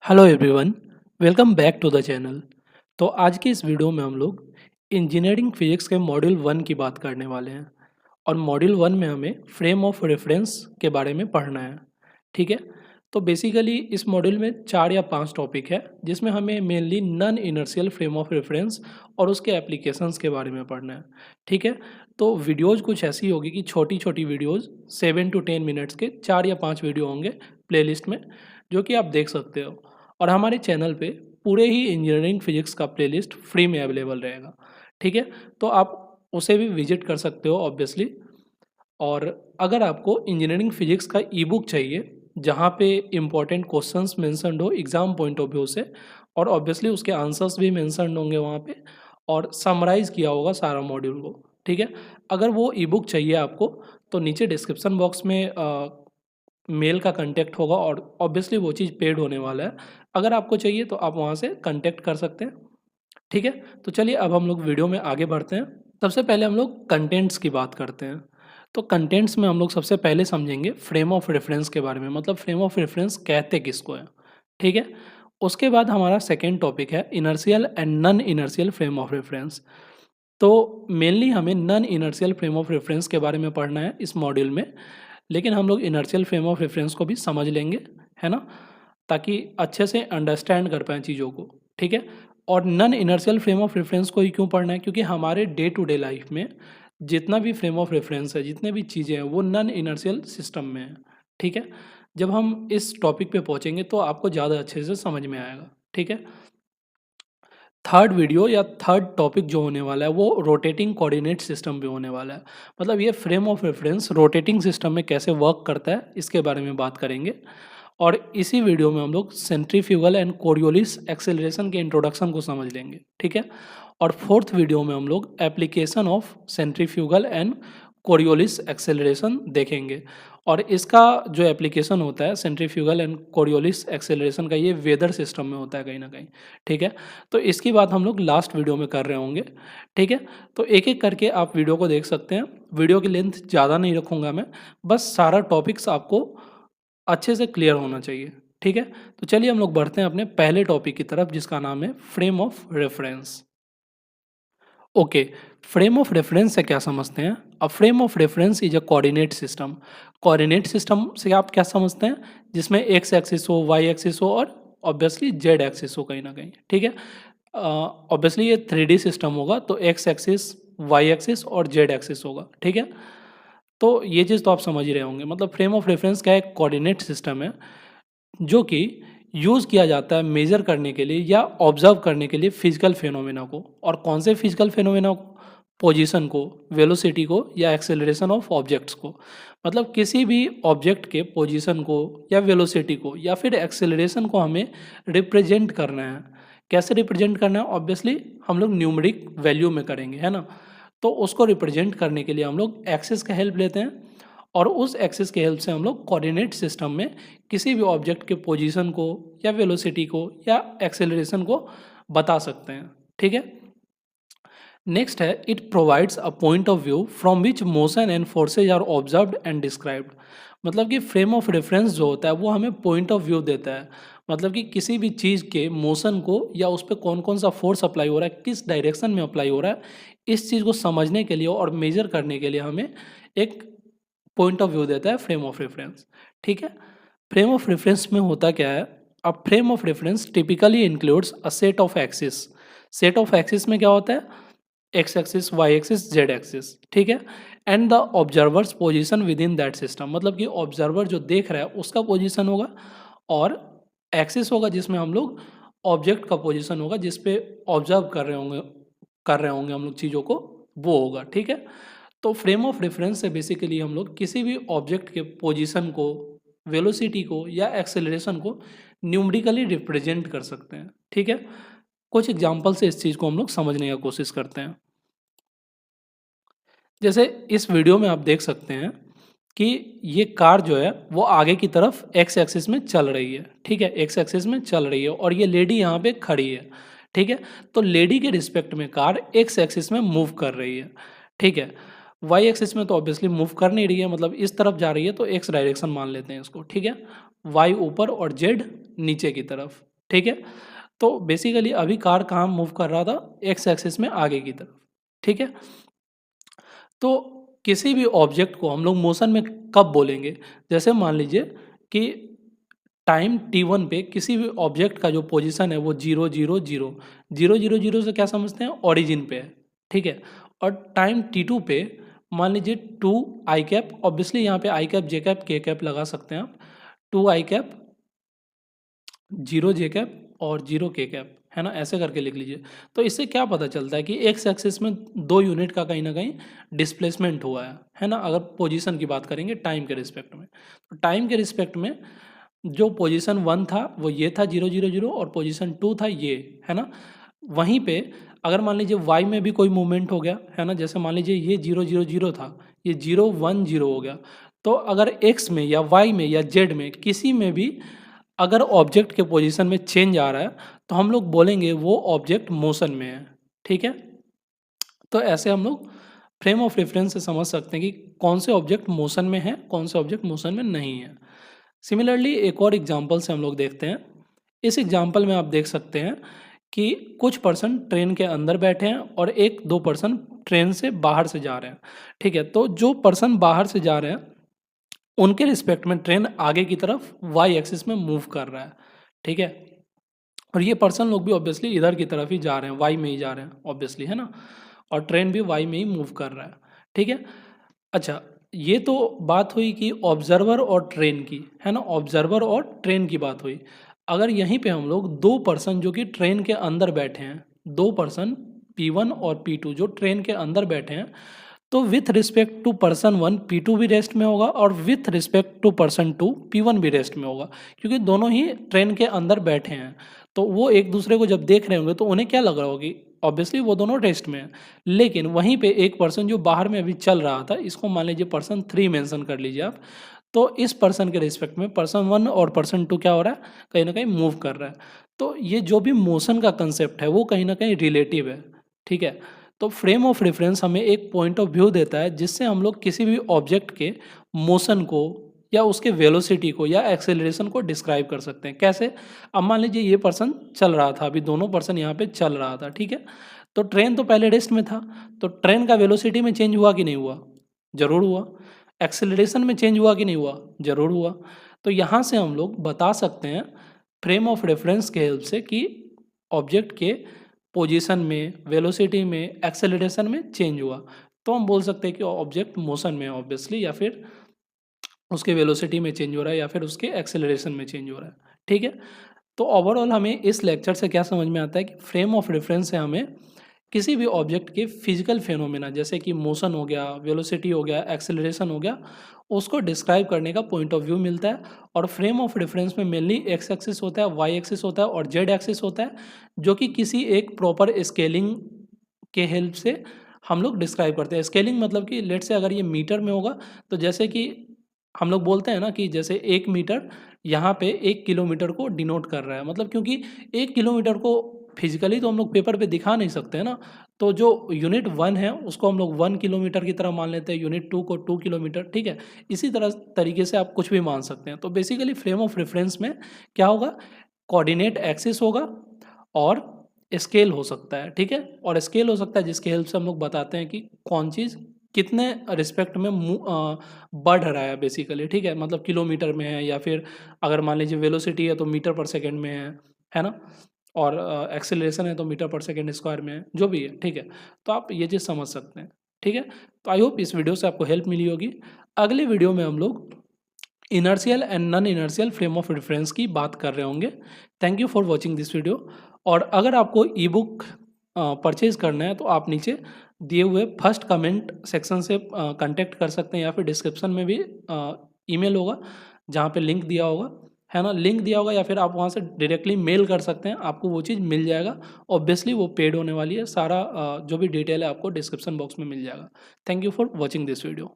Hello everyone, welcome back to the channel. तो आज की इस वीडियो में हम लोग इंजीनियरिंग फिजिक्स के मॉड्यूल 1 की बात करने वाले हैं। और मॉड्यूल 1 में हमें फ्रेम ऑफ रेफरेंस के बारे में पढ़ना है। ठीक है, तो बेसिकली इस मॉड्यूल में 4 या 5 टॉपिक है जिसमें हमें mainly non inertial frame of reference और उसके एप्लीकेशंस के बारे में पढ़ना है। ठीक है, तो वीडियोज़ कुछ ऐसी होगी कि छोटी छोटी वीडियोज़ 7 to 10 मिनट्स के 4 या 5 वीडियो होंगे प्लेलिस्ट में, जो कि आप देख सकते हो। और हमारे चैनल पे पूरे ही इंजीनियरिंग फिजिक्स का प्लेलिस्ट फ्री में अवेलेबल रहेगा। ठीक है, तो आप उसे भी विजिट कर सकते हो ऑब्वियसली। और अगर आपको इंजीनियरिंग फिजिक्स का ई बुक चाहिए जहाँ पे इम्पोर्टेंट क्वेश्चंस मेंशन्ड हो एग्जाम पॉइंट ऑफ व्यू से, और ऑब्वियसली उसके आंसर्स भी मेंशन्ड होंगे वहाँ पे, और समराइज़ किया होगा सारा मॉड्यूल को। ठीक है, अगर वो ई बुक चाहिए आपको तो नीचे डिस्क्रिप्शन बॉक्स में मेल का कांटेक्ट होगा, और ऑब्वियसली वो चीज़ पेड होने वाला है। अगर आपको चाहिए तो आप वहाँ से कांटेक्ट कर सकते हैं। ठीक है, तो चलिए अब हम लोग वीडियो में आगे बढ़ते हैं। सबसे पहले हम लोग कंटेंट्स की बात करते हैं। तो कंटेंट्स में हम लोग सबसे पहले समझेंगे फ्रेम ऑफ रेफरेंस के बारे में, मतलब फ्रेम ऑफ रेफरेंस कहते किसको है। ठीक है, उसके बाद हमारा सेकेंड टॉपिक है inertial and non inertial frame of reference. तो मेनली हमें non inertial frame of reference के बारे में पढ़ना है इस मॉड्यूल में, लेकिन हम लोग इनर्शियल फ्रेम ऑफ रेफरेंस को भी समझ लेंगे, है ना, ताकि अच्छे से अंडरस्टैंड कर पाएँ चीज़ों को। ठीक है, और non inertial frame of reference को ही क्यों पढ़ना है, क्योंकि हमारे डे टू डे लाइफ में जितना भी फ्रेम ऑफ रेफरेंस है, जितने भी चीज़ें हैं, वो नॉन इनर्शियल सिस्टम में है। ठीक है, जब हम इस टॉपिक पे पहुँचेंगे तो आपको ज़्यादा अच्छे से समझ में आएगा। ठीक है, थर्ड वीडियो या थर्ड टॉपिक जो होने वाला है वो रोटेटिंग कोऑर्डिनेट सिस्टम पे होने वाला है। मतलब ये frame of reference rotating system में कैसे वर्क करता है इसके बारे में बात करेंगे। और इसी वीडियो में हम लोग सेंट्रीफ्यूगल एंड कोरियोलिस एक्सेलरेशन के इंट्रोडक्शन को समझ लेंगे। ठीक है, और फोर्थ वीडियो में हम लोग application of centrifugal and Coriolis acceleration देखेंगे। और इसका जो एप्लीकेशन होता है सेंट्रीफ्यूगल एंड कोरियोलिस एक्सेलरेशन का, ये वेदर सिस्टम में होता है कहीं ना कहीं। ठीक है, तो इसकी बात हम लोग लास्ट वीडियो में कर रहे होंगे। ठीक है, तो एक एक करके आप वीडियो को देख सकते हैं। वीडियो की लेंथ ज़्यादा नहीं रखूँगा मैं, बस सारा टॉपिक्स आपको अच्छे से क्लियर होना चाहिए। ठीक है, तो चलिए हम लोग बढ़ते हैं अपने पहले टॉपिक की तरफ जिसका नाम है frame of reference. Okay, frame of reference से क्या समझते हैं। A frame of reference is a coordinate system. Coordinate system से आप क्या समझते हैं, जिसमें एक्स एक्सिस हो, वाई एक्सिस हो, और ऑब्वियसली जेड एक्सिस हो कहीं ना कहीं। ठीक है, ऑब्वियसली ये 3D सिस्टम होगा, तो एक्स एक्सिस, वाई एक्सिस और जेड एक्सिस होगा। ठीक है, तो ये चीज़ तो आप समझ ही रहे होंगे। मतलब फ्रेम ऑफ रेफरेंस क्या है, एक कोऑर्डिनेट सिस्टम है जो कि यूज़ किया जाता है मेज़र करने के लिए या ऑब्ज़र्व करने के लिए फिजिकल फेनोमेना को। और कौन से फिजिकल फेनोमेना को, पोजीशन को, वेलोसिटी को, या एक्सेलरेशन ऑफ ऑब्जेक्ट्स को। मतलब किसी भी ऑब्जेक्ट के पोजीशन को या वेलोसिटी को या फिर एक्सेलरेशन को हमें रिप्रेजेंट करना है। कैसे रिप्रेजेंट करना है, ऑब्वियसली हम लोग न्यूमेरिक वैल्यू में करेंगे, है ना। तो उसको रिप्रेजेंट करने के लिए हम लोग एक्सिस का हेल्प लेते हैं, और उस एक्सिस के हेल्प से हम लोग कोऑर्डिनेट सिस्टम में किसी भी ऑब्जेक्ट के पोजीशन को या वेलोसिटी को या एक्सेलरेशन को बता सकते हैं। ठीक है, नेक्स्ट है it provides a point of view from which motion and forces are observed and described. मतलब कि फ्रेम ऑफ रेफरेंस जो होता है वो हमें पॉइंट ऑफ व्यू देता है। मतलब कि किसी भी चीज़ के मोशन को या उस पर कौन कौन सा फोर्स अप्लाई हो रहा है, किस डायरेक्शन में अप्लाई हो रहा है, इस चीज़ को समझने के लिए और मेजर करने के लिए हमें एक पॉइंट ऑफ व्यू देता है फ्रेम ऑफ रेफरेंस। ठीक है, फ्रेम ऑफ रेफरेंस में होता क्या है, अब frame of reference typically includes a set of axis. Set of axis में क्या होता है, x axis, y axis, z axis. ठीक है, and the observer's position within that system. मतलब कि ऑब्जर्वर जो देख रहा है उसका पोजीशन होगा, और एक्सिस होगा जिसमें हम लोग ऑब्जेक्ट का पोजीशन होगा, जिस पे ऑब्जर्व कर रहे होंगे हम लोग चीज़ों को, वो होगा। ठीक है, तो फ्रेम ऑफ रेफरेंस से बेसिकली हम लोग किसी भी ऑब्जेक्ट के पोजीशन को, वेलोसिटी को या एक्सेलरेशन को न्यूमेरिकली रिप्रेजेंट कर सकते हैं। ठीक है, कुछ एग्जांपल से इस चीज़ को हम लोग समझने का कोशिश करते हैं। जैसे इस वीडियो में आप देख सकते हैं कि ये कार जो है वो आगे की तरफ एक्स एक्सिस में चल रही है। ठीक है, एक्स एक्सिस में चल रही है, और ये लेडी यहाँ पे खड़ी है। ठीक है, तो लेडी के रिस्पेक्ट में कार एक्स एक्सिस में मूव कर रही है। ठीक है, वाई एक्सिस में तो ऑब्वियसली मूव कर नहीं रही है, मतलब इस तरफ जा रही है, तो एक्स डायरेक्शन मान लेते हैं इसको। ठीक है, वाई ऊपर और जेड नीचे की तरफ। ठीक है। तो बेसिकली अभी कार कहाँ मूव कर रहा था, एक्स एक्सिस में आगे की तरफ, ठीक है। तो किसी भी ऑब्जेक्ट को हम लोग मोशन में कब बोलेंगे, जैसे मान लीजिए कि टाइम t1 पे किसी भी ऑब्जेक्ट का जो पोजीशन है वो 0 0 0 से क्या समझते हैं, ओरिजिन पे है, ठीक है। और टाइम t2 पे मान लीजिए 2 आई कैप, ऑब्वियसली यहाँ पे आई कैप जे कैप के कैप लगा सकते हैं आप, 2 आई कैप 0 जे कैप और 0 के कैप, है ना, ऐसे करके लिख लीजिए। तो इससे क्या पता चलता है कि एक्स एक्सिस में 2 यूनिट का कहीं ना कहीं डिस्प्लेसमेंट हुआ है ना। अगर पोजीशन की बात करेंगे टाइम के रिस्पेक्ट में, तो टाइम के रिस्पेक्ट में जो पोजीशन 1 था वो ये था 0 0 0 और पोजीशन 2 था ये, है ना। वहीं पे अगर मान लीजिए वाई में भी कोई मूवमेंट हो गया, है ना, जैसे मान लीजिए ये 0 0 0 था, ये 0 1 0 हो गया, तो अगर एक्स में या वाई में या जेड में किसी में भी अगर ऑब्जेक्ट के पोजीशन में चेंज आ रहा है तो हम लोग बोलेंगे वो ऑब्जेक्ट मोशन में है, ठीक है। तो ऐसे हम लोग फ्रेम ऑफ रेफरेंस से समझ सकते हैं कि कौन से ऑब्जेक्ट मोशन में है, कौन से ऑब्जेक्ट मोशन में नहीं है। सिमिलरली एक और एग्जांपल से हम लोग देखते हैं। इस एग्जांपल में आप देख सकते हैं कि कुछ पर्सन ट्रेन के अंदर बैठे हैं और एक दो पर्सन ट्रेन से बाहर से जा रहे हैं, ठीक है। तो जो पर्सन बाहर से जा रहे हैं उनके रिस्पेक्ट में ट्रेन आगे की तरफ वाई एक्सिस में मूव कर रहा है, ठीक है। और ये पर्सन लोग भी ऑब्वियसली इधर की तरफ ही जा रहे हैं, वाई में ही जा रहे हैं ऑब्वियसली, है ना। और ट्रेन भी वाई में ही मूव कर रहा है, ठीक है। अच्छा, ये तो बात हुई कि ऑब्जर्वर और ट्रेन की, है ना, ऑब्जर्वर और ट्रेन की बात हुई। अगर यहीं पे हम लोग दो पर्सन जो कि ट्रेन के अंदर बैठे हैं, दो पर्सन P1 और P2 जो ट्रेन के अंदर बैठे हैं, तो with respect to person 1 P2 भी रेस्ट में होगा और with respect to person 2 P1 भी रेस्ट में होगा, क्योंकि दोनों ही ट्रेन के अंदर बैठे हैं। तो वो एक दूसरे को जब देख रहे होंगे तो उन्हें क्या लग रहा होगी, ऑब्वियसली वो दोनों रेस्ट में हैं। लेकिन वहीं पे एक पर्सन जो बाहर में अभी चल रहा था, इसको मान लीजिए पर्सन 3 मेंशन कर लीजिए आप, तो इस पर्सन के रिस्पेक्ट में पर्सन 1 और पर्सन 2 क्या हो रहा है, कहीं ना कहीं मूव कर रहा है। तो ये जो भी मोशन का कंसेप्ट है वो कहीं ना कहीं रिलेटिव है, ठीक है। तो फ्रेम ऑफ रेफरेंस हमें एक पॉइंट ऑफ व्यू देता है जिससे हम लोग किसी भी ऑब्जेक्ट के मोशन को या उसके वेलोसिटी को या एक्सेलरेशन को डिस्क्राइब कर सकते हैं। कैसे, अब मान लीजिए ये पर्सन चल रहा था, अभी दोनों पर्सन यहाँ पे चल रहा था, ठीक है। तो ट्रेन तो पहले रेस्ट में था, तो ट्रेन का वेलोसिटी में चेंज हुआ कि नहीं हुआ, जरूर हुआ। एक्सेलरेशन में चेंज हुआ कि नहीं हुआ, जरूर हुआ। तो यहाँ से हम लोग बता सकते हैं फ्रेम ऑफ रेफरेंस के हेल्प से कि ऑब्जेक्ट के पोजीशन में, वेलोसिटी में, एक्सेलरेशन में चेंज हुआ। तो हम बोल सकते हैं कि ऑब्जेक्ट मोशन में है ऑब्वियसली, या फिर उसके वेलोसिटी में चेंज हो रहा है, या फिर उसके एक्सेलरेशन में चेंज हो रहा है, ठीक है। तो ओवरऑल हमें इस लेक्चर से क्या समझ में आता है कि फ्रेम ऑफ रेफरेंस से हमें किसी भी ऑब्जेक्ट के फिजिकल फेनोमेना जैसे कि मोशन हो गया, वेलोसिटी हो गया, एक्सेलरेशन हो गया, उसको डिस्क्राइब करने का पॉइंट ऑफ व्यू मिलता है। और फ्रेम ऑफ रेफरेंस में मेनली एक्स एक्सिस होता है, वाई एक्सिस होता है और जेड एक्सिस होता है, जो कि किसी एक प्रॉपर स्केलिंग के हेल्प से हम लोग डिस्क्राइब करते हैं। स्केलिंग मतलब कि लेट से अगर ये मीटर में होगा तो जैसे कि हम लोग बोलते हैं ना कि जैसे 1 मीटर यहाँ पे 1 किलोमीटर को डिनोट कर रहा है, मतलब क्योंकि 1 किलोमीटर को फिजिकली तो हम लोग पेपर पे दिखा नहीं सकते हैं ना, तो जो यूनिट 1 है उसको हम लोग 1 किलोमीटर की तरह मान लेते हैं, यूनिट 2 को 2 किलोमीटर, ठीक है। इसी तरह तरीके से आप कुछ भी मान सकते हैं। तो बेसिकली फ्रेम ऑफ रेफरेंस में क्या होगा, कोऑर्डिनेट एक्सिस होगा और स्केल हो सकता है, ठीक है। और स्केल हो सकता है जिसके हेल्प से हम लोग बताते हैं कि कौन चीज़ कितने रिस्पेक्ट में बढ़ रहा है बेसिकली, ठीक है। मतलब किलोमीटर में है, या फिर अगर मान लीजिए वेलोसिटी है तो मीटर पर सेकेंड में है ना। और एक्सेलरेशन है तो मीटर पर सेकेंड स्क्वायर में है, जो भी है, ठीक है। तो आप ये चीज़ समझ सकते हैं, ठीक है। तो आई होप इस वीडियो से आपको हेल्प मिली होगी। अगले वीडियो में हम लोग inertial and non inertial frame of reference की बात कर रहे होंगे। Thank you for watching this video. और अगर आपको ई बुक परचेज करना है तो आप नीचे दिए हुए फर्स्ट कमेंट सेक्शन से कांटेक्ट कर सकते हैं, या फिर डिस्क्रिप्शन में भी ईमेल होगा जहाँ पे लिंक दिया होगा, है ना, लिंक दिया होगा, या फिर आप वहाँ से डायरेक्टली मेल कर सकते हैं, आपको वो चीज़ मिल जाएगा। ऑब्वियसली वो पेड होने वाली है, सारा जो भी डिटेल है आपको डिस्क्रिप्शन बॉक्स में मिल जाएगा। Thank you for watching this video.